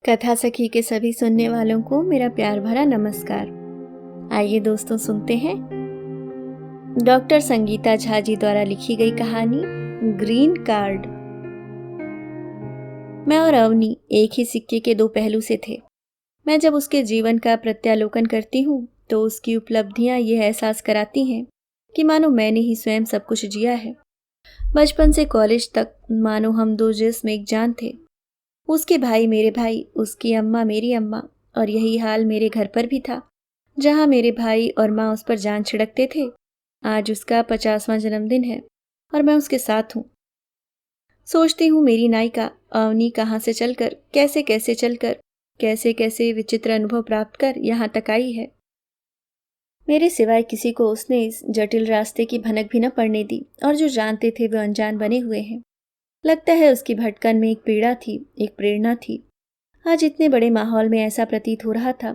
कथा सखी के सभी सुनने वालों को मेरा प्यार भरा नमस्कार। आइए दोस्तों सुनते हैं डॉक्टर संगीता झा जी द्वारा लिखी गई कहानी ग्रीन कार्ड। मैं और अवनी एक ही सिक्के के दो पहलू से थे। मैं जब उसके जीवन का प्रत्यालोकन करती हूँ तो उसकी उपलब्धियां ये एहसास कराती हैं कि मानो मैंने ही स्वयं सब कुछ जिया है। बचपन से कॉलेज तक मानो हम दो जिस्म एक जान थे। उसके भाई मेरे भाई, उसकी अम्मा मेरी अम्मा, और यही हाल मेरे घर पर भी था। जहाँ मेरे भाई और माँ उस पर जान छिड़कते थे। आज उसका 50वां जन्मदिन है और मैं उसके साथ हूँ। सोचती हूँ मेरी नायिका अवनी कहाँ से चलकर कैसे कैसे विचित्र अनुभव प्राप्त कर यहाँ तक आई है। मेरे सिवाय किसी को उसने इस जटिल रास्ते की भनक भी न पड़ने दी, और जो जानते थे वे अनजान बने हुए हैं। लगता है उसकी भटकन में एक पीड़ा थी, एक प्रेरणा थी। आज इतने बड़े माहौल में ऐसा प्रतीत हो रहा था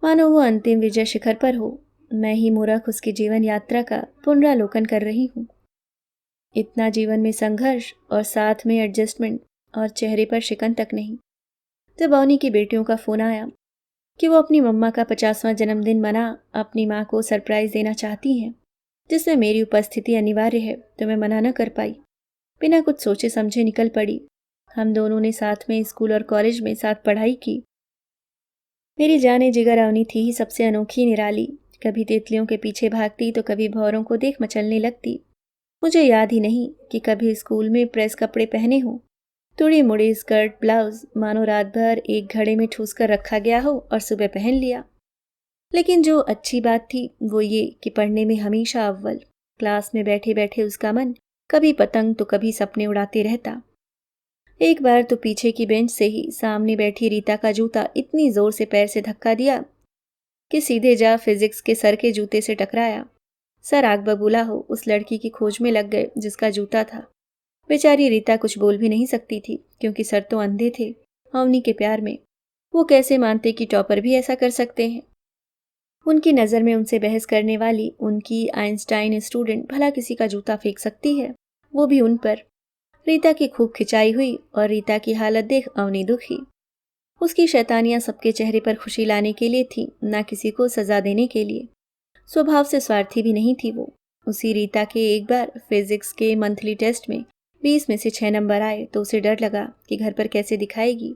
मानो वो अंतिम विजय शिखर पर हो। मैं ही मूर्ख उसकी जीवन यात्रा का पुनरालोकन कर रही हूँ। इतना जीवन में संघर्ष और साथ में एडजस्टमेंट, और चेहरे पर शिकन तक नहीं। जब अवनी की बेटियों का फोन आया कि वो अपनी मम्मा का 50वां जन्मदिन मना अपनी माँ को सरप्राइज देना चाहती हैं, जिसमें मेरी उपस्थिति अनिवार्य है, तो मैं मना न कर पाई। बिना कुछ सोचे समझे निकल पड़ी। हम दोनों ने साथ में स्कूल और कॉलेज में साथ पढ़ाई की। मेरी जाने जिगर अवनी थी ही सबसे अनोखी निराली। कभी तितलियों के पीछे भागती तो कभी भौरों को देख मचलने लगती। मुझे याद ही नहीं कि कभी स्कूल में प्रेस कपड़े पहने हों, तुड़ी मुड़ी स्कर्ट ब्लाउज मानो रात भर एक घड़े में ठूस कर रखा गया हो और सुबह पहन लिया। लेकिन जो अच्छी बात थी वो ये कि पढ़ने में हमेशा अव्वल। क्लास में बैठे बैठे उसका मन कभी पतंग तो कभी सपने उड़ाते रहता। एक बार तो पीछे की बेंच से ही सामने बैठी रीता का जूता इतनी जोर से पैर से धक्का दिया कि सीधे जा फिजिक्स के सर के जूते से टकराया। सर आग बबूला हो उस लड़की की खोज में लग गए जिसका जूता था। बेचारी रीता कुछ बोल भी नहीं सकती थी, क्योंकि सर तो अंधे थे अवनी के प्यार में। वो कैसे मानते कि टॉपर भी ऐसा कर सकते हैं। उनकी नज़र में उनसे बहस करने वाली उनकी आइंस्टाइन स्टूडेंट भला किसी का जूता फेंक सकती है, वो भी उन पर। रीता की खूब खिंचाई हुई और रीता की हालत देख अवनी दुखी। उसकी शैतानियां सबके चेहरे पर खुशी लाने के लिए थी, ना किसी को सजा देने के लिए। स्वभाव से स्वार्थी भी नहीं थी वो। उसी रीता के एक बार फिजिक्स के मंथली टेस्ट में 20 में से 6 नंबर आए तो उसे डर लगा कि घर पर कैसे दिखाएगी।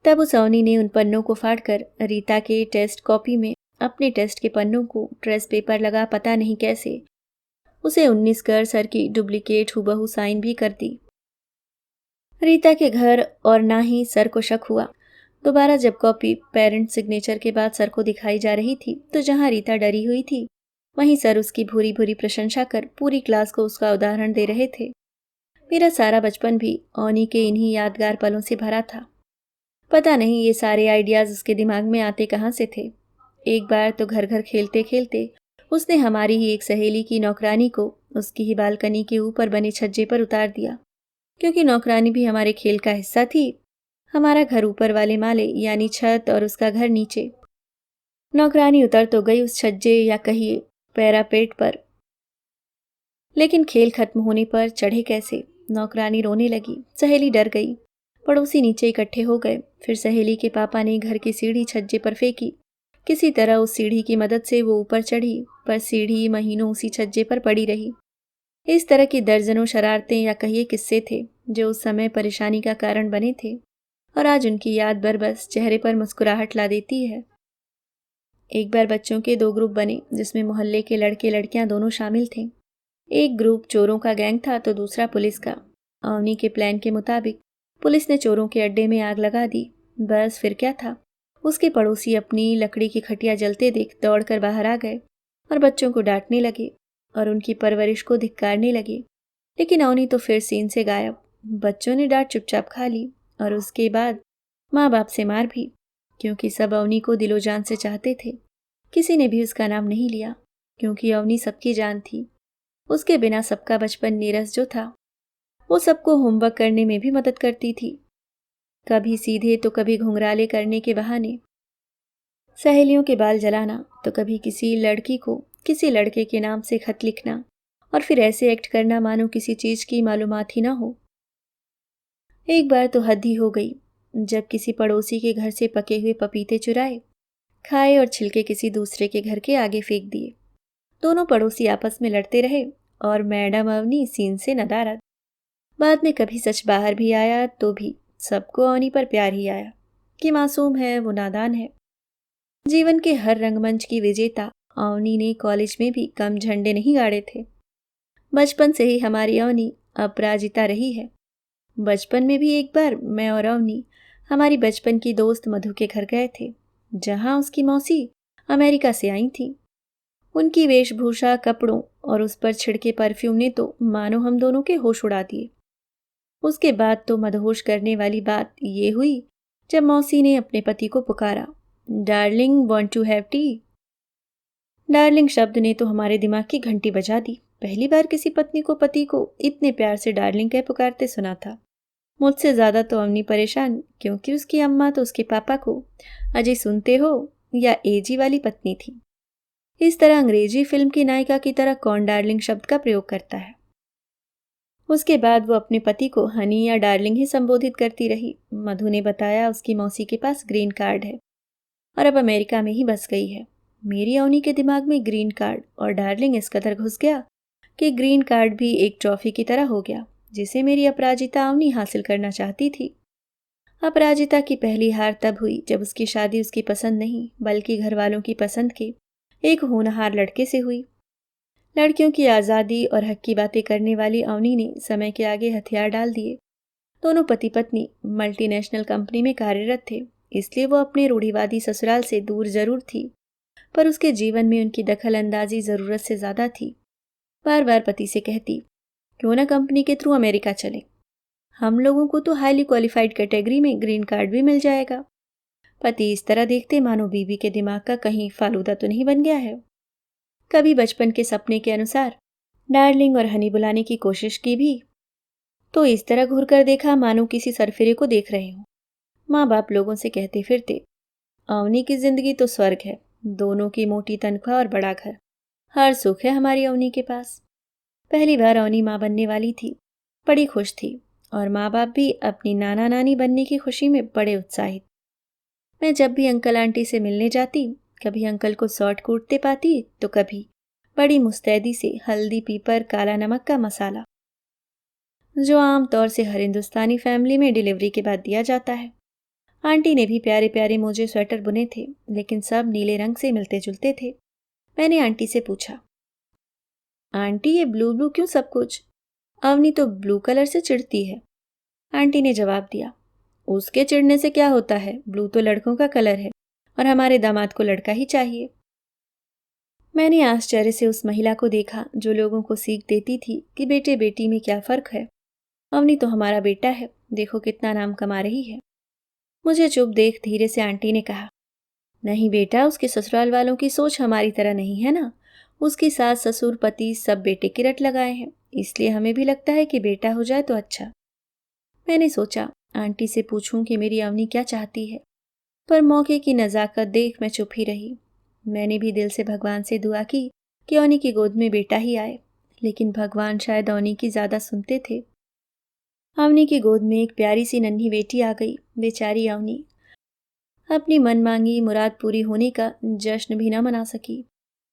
तब उस अवनी ने उन पन्नों को फाड़कर रीता के टेस्ट कॉपी में अपने टेस्ट के पन्नों को ट्रेस पेपर लगा पता नहीं कैसे उसे 19 कर सर की डुप्लीकेट हुबहू साइन भी कर दी। रीता के घर और ना ही सर को शक हुआ। दोबारा जब कॉपी पेरेंट सिग्नेचर के बाद सर को दिखाई जा रही थी तो जहां रीता डरी हुई थी वहीं सर उसकी भूरी भूरी प्रशंसा कर पूरी क्लास को उसका उदाहरण दे रहे थे। मेरा सारा बचपन भी अवनी के इन्हीं यादगार पलों से भरा था। पता नहीं ये सारे आइडियाज उसके दिमाग में आते कहाँ से थे। एक बार तो घर घर खेलते खेलते उसने हमारी ही एक सहेली की नौकरानी को उसकी ही बालकनी के ऊपर बने छज्जे पर उतार दिया, क्योंकि नौकरानी भी हमारे खेल का हिस्सा थी। हमारा घर ऊपर वाले माले यानी छत और उसका घर नीचे। नौकरानी उतर तो गई उस छज्जे या कहिए पैरापेट पर, लेकिन खेल खत्म होने पर चढ़े कैसे। नौकरानी रोने लगी, सहेली डर गई। पड़ोसी नीचे इकट्ठे हो गए। फिर सहेली के पापा ने घर की सीढ़ी छज्जे पर फेंकी। किसी तरह उस सीढ़ी की मदद से वो ऊपर चढ़ी, पर सीढ़ी महीनों उसी छज्जे पर पड़ी रही। इस तरह की दर्जनों शरारतें या कहिए किस्से थे जो उस समय परेशानी का कारण बने थे, और आज उनकी याद बरबस चेहरे पर मुस्कुराहट ला देती है। एक बार बच्चों के दो ग्रुप बने जिसमें मोहल्ले के लड़के लड़कियां दोनों शामिल थे। एक ग्रुप चोरों का गैंग था तो दूसरा पुलिस का। अवनी के प्लान के मुताबिक पुलिस ने चोरों के अड्डे में आग लगा दी। बस फिर क्या था, उसके पड़ोसी अपनी लकड़ी की खटिया जलते देख दौड़कर बाहर आ गए और बच्चों को डांटने लगे और उनकी परवरिश को धिक्कारने लगे। लेकिन अवनी तो फिर सीन से गायब। बच्चों ने डांट चुपचाप खा ली और उसके बाद माँ बाप से मार भी, क्योंकि सब अवनी को दिलो जान से चाहते थे। किसी ने भी उसका नाम नहीं लिया, क्योंकि अवनी सबकी जान थी। उसके बिना सबका बचपन नीरस जो था। वो सबको होमवर्क करने में भी मदद करती थी, कभी सीधे तो कभी घुंघराले करने के बहाने। सहेलियों के बाल जलाना तो कभी किसी लड़की को किसी लड़के के नाम से खत लिखना, और फिर ऐसे एक्ट करना मानो किसी चीज की मालूमात ही ना हो। एक बार तो हद ही हो गई। जब किसी पड़ोसी के घर से पके हुए पपीते चुराए, खाए और छिलके किसी दूसरे के घर के आगे फेंक दिए। दोनों पड़ोसी आपस में लड़ते रहे और मैडम अवनी सीन से नदारद। बाद में कभी सच बाहर भी आया तो भी सबको अवनी पर प्यार ही आया कि मासूम है, वो नादान है। जीवन के हर रंगमंच की विजेता अवनी ने कॉलेज में भी कम झंडे नहीं गाड़े थे। बचपन से ही हमारी अवनी अपराजिता रही है। बचपन में भी एक बार मैं और अवनी हमारी बचपन की दोस्त मधु के घर गए थे, जहां उसकी मौसी अमेरिका से आई थी। उनकी वेशभूषा, कपड़ों और उस पर छिड़के परफ्यूम ने तो मानो हम दोनों के होश उड़ा दिए। उसके बाद तो मदहोश करने वाली बात ये हुई जब मौसी ने अपने पति को पुकारा, darling want to have tea. Darling शब्द ने तो हमारे दिमाग की घंटी बजा दी। पहली बार किसी पत्नी को पति को इतने प्यार से डार्लिंग कह पुकारते सुना था। मुझसे ज्यादा तो अवनी परेशान, क्योंकि उसकी अम्मा तो उसके पापा को अजय सुनते हो या एजी वाली पत्नी थी। इस तरह अंग्रेजी फिल्म की नायिका की तरह कौन डार्लिंग शब्द का प्रयोग करता है। उसके बाद वो अपने पति को हनी या डार्लिंग ही संबोधित करती रही। मधु ने बताया उसकी मौसी के पास ग्रीन कार्ड है और अब अमेरिका में ही बस गई है। मेरी अवनी के दिमाग में ग्रीन कार्ड और डार्लिंग इस कदर घुस गया कि ग्रीन कार्ड भी एक ट्रॉफी की तरह हो गया, जिसे मेरी अपराजिता अवनी हासिल करना चाहती थी। अपराजिता की पहली हार तब हुई जब उसकी शादी उसकी पसंद नहीं बल्कि घर वालों की पसंद के एक होनहार लड़के से हुई। लड़कियों की आज़ादी और हक की बातें करने वाली अवनी ने समय के आगे हथियार डाल दिए। दोनों पति पत्नी मल्टीनेशनल कंपनी में कार्यरत थे, इसलिए वो अपने रूढ़िवादी ससुराल से दूर जरूर थी, पर उसके जीवन में उनकी दखल अंदाजी ज़रूरत से ज़्यादा थी। बार बार पति से कहती, क्यों ना कंपनी के थ्रू अमेरिका चले, हम लोगों को तो हाईली क्वालिफाइड कैटेगरी में ग्रीन कार्ड भी मिल जाएगा। पति इस तरह देखते मानो बीवी के दिमाग का कहीं फालूदा तो नहीं बन गया है। कभी बचपन के सपने के अनुसार डार्लिंग और हनी बुलाने की कोशिश की भी, तो इस तरह घूर कर देखा मानो किसी सरफिरे को देख रहे हो। माँ बाप लोगों से कहते फिरते, अवनी की जिंदगी तो स्वर्ग है, दोनों की मोटी तनख्वाह और बड़ा घर, हर सुख है हमारी अवनी के पास। पहली बार अवनी माँ बनने वाली थी, बड़ी खुश थी और माँ बाप भी अपनी नाना नानी बनने की खुशी में बड़े उत्साहित। मैं जब भी अंकल आंटी से मिलने जाती, कभी अंकल को शॉर्ट कूटते पाती तो कभी बड़ी मुस्तैदी से हल्दी, पीपर, काला नमक का मसाला, जो आम तौर से हर हिंदुस्तानी फैमिली में डिलीवरी के बाद दिया जाता है। आंटी ने भी प्यारे प्यारे मोजे स्वेटर बुने थे, लेकिन सब नीले रंग से मिलते जुलते थे। मैंने आंटी से पूछा, आंटी ये ब्लू ब्लू क्यों सब कुछ? अवनी तो ब्लू कलर से चिढ़ती है। आंटी ने जवाब दिया, उसके चिढ़ने से क्या होता है, ब्लू तो लड़कों का कलर है और हमारे दामाद को लड़का ही चाहिए। मैंने आश्चर्य से उस महिला को देखा जो लोगों को सीख देती थी कि बेटे बेटी में क्या फर्क है। अवनी तो हमारा बेटा है, देखो कितना नाम कमा रही है। मुझे चुप देख धीरे से आंटी ने कहा, नहीं बेटा, उसके ससुराल वालों की सोच हमारी तरह नहीं है ना। उसकी सास ससुर पति सब बेटे की रट लगाए हैं, इसलिए हमें भी लगता है कि बेटा हो जाए तो अच्छा। मैंने सोचा आंटी से पूछूं कि मेरी अवनी क्या चाहती है, पर मौके की नज़ाकत देख मैं चुप ही रही। मैंने भी दिल से भगवान से दुआ की कि अवनी की गोद में बेटा ही आए, लेकिन भगवान शायद अवनी की ज़्यादा सुनते थे। अवनी की गोद में एक प्यारी सी नन्ही बेटी आ गई। बेचारी अवनी अपनी मन मांगी मुराद पूरी होने का जश्न भी न मना सकी।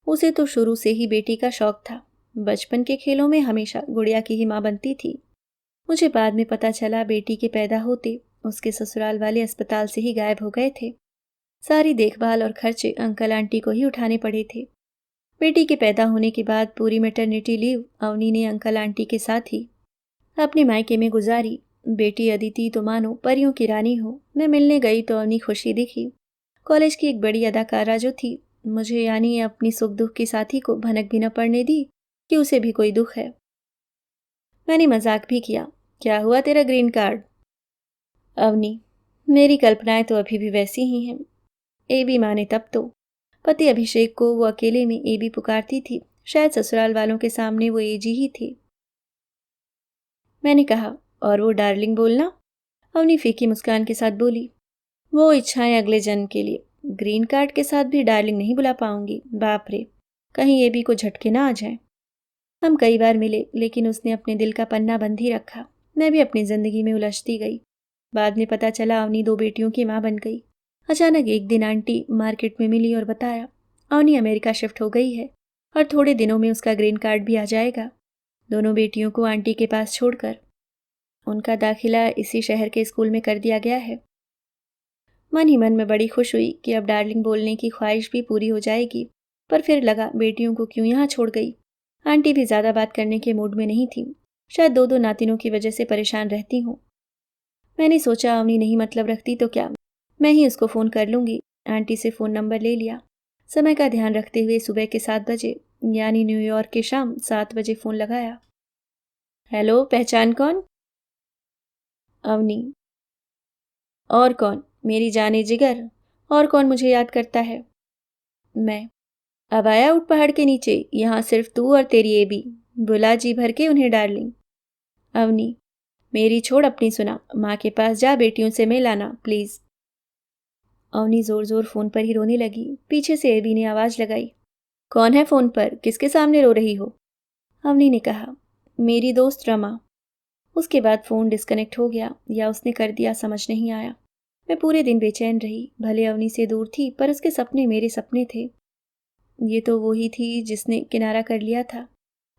उसे तो शुरू से ही बेटी का शौक था। बचपन के खेलों में हमेशा गुड़िया की ही माँ बनती थी। मुझे बाद में पता चला बेटी के पैदा होते उसके ससुराल वाले अस्पताल से ही गायब हो गए थे। सारी देखभाल और खर्चे अंकल आंटी को ही उठाने पड़े थे। बेटी के पैदा होने के बाद पूरी मैटरनिटी लीव अवनी ने अंकल आंटी के साथ ही अपने मायके में गुजारी। बेटी अदिति तो मानो परियों की रानी हो। मैं मिलने गई तो अवनी खुशी दिखी। कॉलेज की एक बड़ी अदाकारा जो थी, मुझे यानी अपनी सुख दुख के साथी को भनक भी न पड़ने दी कि उसे भी कोई दुख है। मैंने मजाक भी किया, क्या हुआ तेरा ग्रीन कार्ड? अवनी, मेरी कल्पनाएं तो अभी भी वैसी ही हैं। एबी माने तब तो। पति अभिषेक को वो अकेले में एबी पुकारती थी, शायद ससुराल वालों के सामने वो एजी ही थी। मैंने कहा, और वो डार्लिंग बोलना? अवनी फीकी मुस्कान के साथ बोली, वो इच्छाएं अगले जन्म के लिए। ग्रीन कार्ड के साथ भी डार्लिंग नहीं बुला पाऊंगी। बाप रे, कहीं एबी को झटके ना आ जाए। हम कई बार मिले, लेकिन उसने अपने दिल का पन्ना बंद ही रखा। मैं भी अपनी जिंदगी में उलझती गई। बाद में पता चला अवनी 2 बेटियों की माँ बन गई। अचानक एक दिन आंटी मार्केट में मिली और बताया अवनी अमेरिका शिफ्ट हो गई है और थोड़े दिनों में उसका ग्रीन कार्ड भी आ जाएगा। दोनों बेटियों को आंटी के पास छोड़कर उनका दाखिला इसी शहर के स्कूल में कर दिया गया है। मन ही मन में बड़ी खुश हुई कि अब डार्लिंग बोलने की ख्वाहिश भी पूरी हो जाएगी, पर फिर लगा बेटियों को क्यों यहाँ छोड़ गई। आंटी भी ज़्यादा बात करने के मूड में नहीं थी, शायद 2 नातिनों की वजह से परेशान रहती हूँ। मैंने सोचा अवनी नहीं मतलब रखती तो क्या, मैं ही उसको फ़ोन कर लूँगी। आंटी से फ़ोन नंबर ले लिया। समय का ध्यान रखते हुए सुबह के 7 बजे यानी न्यूयॉर्क के शाम 7 बजे फ़ोन लगाया। हेलो, पहचान कौन? अवनी। और कौन? मेरी जाने जिगर। और कौन मुझे याद करता है? मैं। अब आया ऊट पहाड़ के नीचे, यहाँ सिर्फ तू और तेरी एबी। बुला जी भर के उन्हें डार्लिंग। अवनी। मेरी छोड़ अपनी सुना, माँ के पास जा बेटियों से मिल आना प्लीज। अवनी जोर जोर फोन पर ही रोने लगी। पीछे से एबी ने आवाज लगाई, कौन है फोन पर, किसके सामने रो रही हो? अवनी ने कहा, मेरी दोस्त रमा। उसके बाद फोन डिस्कनेक्ट हो गया या उसने कर दिया समझ नहीं आया। मैं पूरे दिन बेचैन रही। भले अवनी से दूर थी पर उसके सपने मेरे सपने थे। ये तो वो ही थी जिसने किनारा कर लिया था।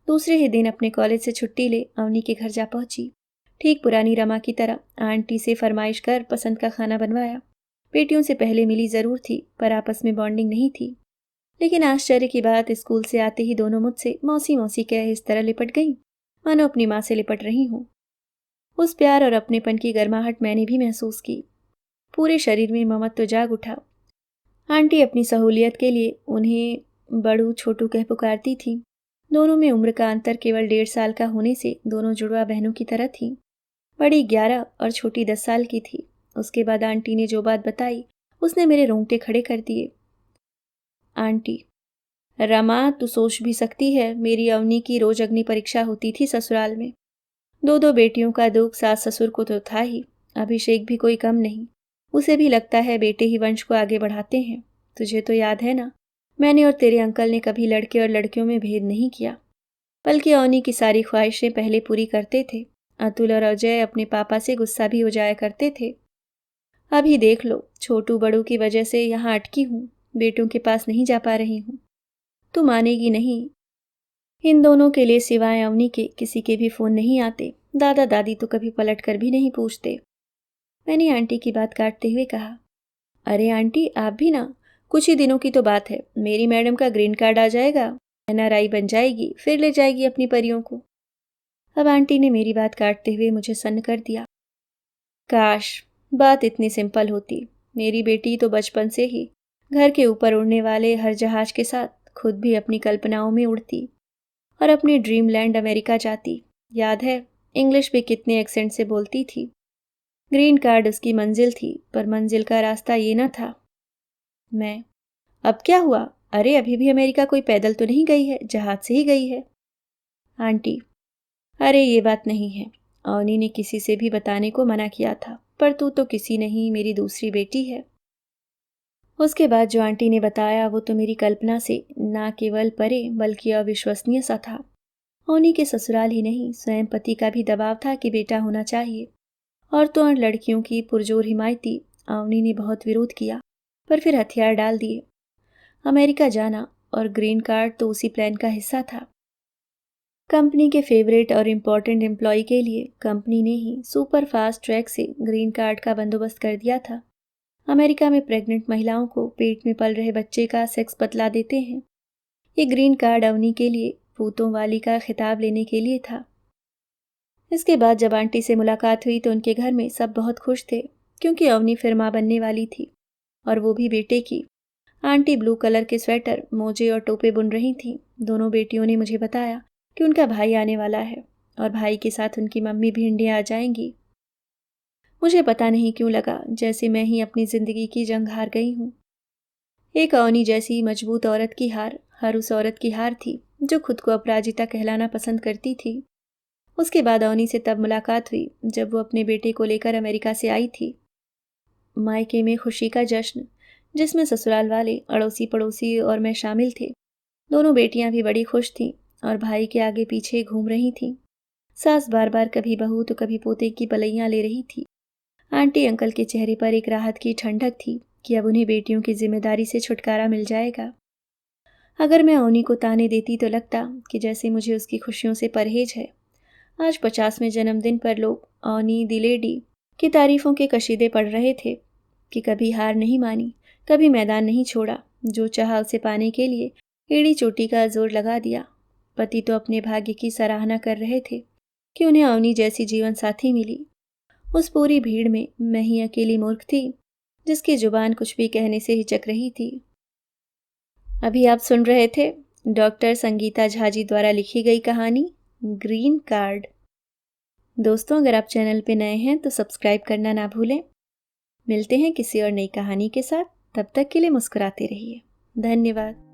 दूसरे ही दिन अपने कॉलेज से छुट्टी ले अवनी के घर जा पहुंची। ठीक पुरानी रमा की तरह आंटी से फरमाइश कर पसंद का खाना बनवाया। बेटियों से पहले मिली जरूर थी पर आपस में बॉन्डिंग नहीं थी। लेकिन आश्चर्य की बात, स्कूल से आते ही दोनों मुझसे मौसी मौसी कह इस तरह लिपट गईं, मानो अपनी माँ से लिपट रही हूँ। उस प्यार और अपनेपन की गर्माहट मैंने भी महसूस की। पूरे शरीर में ममत्व जाग उठा। आंटी अपनी सहूलियत के लिए उन्हें बड़ू छोटू कह पुकारती थी। दोनों में उम्र का अंतर केवल 1.5 साल का होने से दोनों जुड़वा बहनों की तरह थीं। बड़ी 11 और छोटी 10 साल की थी। उसके बाद आंटी ने जो बात बताई उसने मेरे रोंगटे खड़े कर दिए। आंटी, रमा तू सोच भी सकती है, मेरी अवनी की रोज अग्नि परीक्षा होती थी ससुराल में। 2 बेटियों का दुख सास ससुर को तो था ही, अभिषेक भी कोई कम नहीं। उसे भी लगता है बेटे ही वंश को आगे बढ़ाते हैं। तुझे तो याद है ना, मैंने और तेरे अंकल ने कभी लड़के और लड़कियों में भेद नहीं किया, बल्कि अवनी की सारी ख्वाहिशें पहले पूरी करते थे। अतुल और अजय अपने पापा से गुस्सा भी हो जाया करते थे। अभी देख लो, छोटू बड़ू की वजह से यहाँ अटकी हूँ, बेटों के पास नहीं जा पा रही हूँ। तू मानेगी नहीं, इन दोनों के लिए सिवाय अवनी के किसी के भी फोन नहीं आते। दादा दादी तो कभी पलट कर भी नहीं पूछते। मैंने आंटी की बात काटते हुए कहा, अरे आंटी आप भी ना, कुछ ही दिनों की तो बात है, मेरी मैडम का ग्रीन कार्ड आ जाएगा, एनआरआई बन जाएगी, फिर ले जाएगी अपनी परियों को। अब आंटी ने मेरी बात काटते हुए मुझे सन्न कर दिया। काश बात इतनी सिंपल होती। मेरी बेटी तो बचपन से ही घर के ऊपर उड़ने वाले हर जहाज के साथ खुद भी अपनी कल्पनाओं में उड़ती और अपने ड्रीम लैंड अमेरिका जाती। याद है, इंग्लिश भी कितने एक्सेंट से बोलती थी। ग्रीन कार्ड उसकी मंजिल थी, पर मंजिल का रास्ता ये न था। मैं, अब क्या हुआ? अरे अभी भी अमेरिका कोई पैदल तो नहीं गई है, जहाज से ही गई है। आंटी, अरे ये बात नहीं है, अवनी ने किसी से भी बताने को मना किया था, पर तू तो किसी नहीं, मेरी दूसरी बेटी है। उसके बाद जो आंटी ने बताया वो तो मेरी कल्पना से ना केवल परे बल्कि अविश्वसनीय सा था। अवनी के ससुराल ही नहीं, स्वयं पति का भी दबाव था कि बेटा होना चाहिए। औरतों और लड़कियों की पुरजोर हिमायती अवनी ने बहुत विरोध किया, पर फिर हथियार डाल दिए। अमेरिका जाना और ग्रीन कार्ड तो उसी प्लान का हिस्सा था। कंपनी के फेवरेट और इम्पोर्टेंट एम्प्लॉय के लिए कंपनी ने ही सुपर फास्ट ट्रैक से ग्रीन कार्ड का बंदोबस्त कर दिया था। अमेरिका में प्रेग्नेंट महिलाओं को पेट में पल रहे बच्चे का सेक्स बतला देते हैं। ये ग्रीन कार्ड अवनी के लिए पूतों वाली का खिताब लेने के लिए था। इसके बाद जब आंटी से मुलाकात हुई तो उनके घर में सब बहुत खुश थे, क्योंकि अवनी फिर माँ बनने वाली थी, और वो भी बेटे की। आंटी ब्लू कलर के स्वेटर, मोजे और टोपे बुन रही थीं। दोनों बेटियों ने मुझे बताया कि उनका भाई आने वाला है और भाई के साथ उनकी मम्मी भी इंडिया आ जाएंगी। मुझे पता नहीं क्यों लगा जैसे मैं ही अपनी जिंदगी की जंग हार गई हूँ। एक अवनी जैसी मजबूत औरत की हार हर उस औरत की हार थी जो खुद को अपराजिता कहलाना पसंद करती थी। उसके बाद अवनी से तब मुलाकात हुई जब वो अपने बेटे को लेकर अमेरिका से आई थी। मायके में खुशी का जश्न, जिसमें ससुराल वाले, अड़ोसी पड़ोसी और मैं शामिल थे। दोनों बेटियां भी बड़ी खुश थीं और भाई के आगे पीछे घूम रही थीं। सास बार बार कभी बहू तो कभी पोते की पलैयां ले रही थी। आंटी अंकल के चेहरे पर एक राहत की ठंडक थी कि अब उन्हें बेटियों की जिम्मेदारी से छुटकारा मिल जाएगा। अगर मैं अवनी को ताने देती तो लगता कि जैसे मुझे उसकी खुशियों से परहेज है। आज 50वें जन्मदिन पर लोग अवनी दी लेडी की तारीफों के कशीदे पढ़ रहे थे कि कभी हार नहीं मानी, कभी मैदान नहीं छोड़ा, जो चाहा उसे पाने के लिए एड़ी चोटी का जोर लगा दिया। पति तो अपने भाग्य की सराहना कर रहे थे कि उन्हें अवनी जैसी जीवन साथी मिली। उस पूरी भीड़ में मैं ही अकेली मूर्ख थी जिसकी जुबान कुछ भी कहने से हिचक रही थी। अभी आप सुन रहे थे डॉक्टर संगीता झा जी द्वारा लिखी गई कहानी ग्रीन कार्ड। दोस्तों, अगर आप चैनल पे नए हैं तो सब्सक्राइब करना ना भूलें। मिलते हैं किसी और नई कहानी के साथ। तब तक के लिए मुस्कुराते रहिए। धन्यवाद।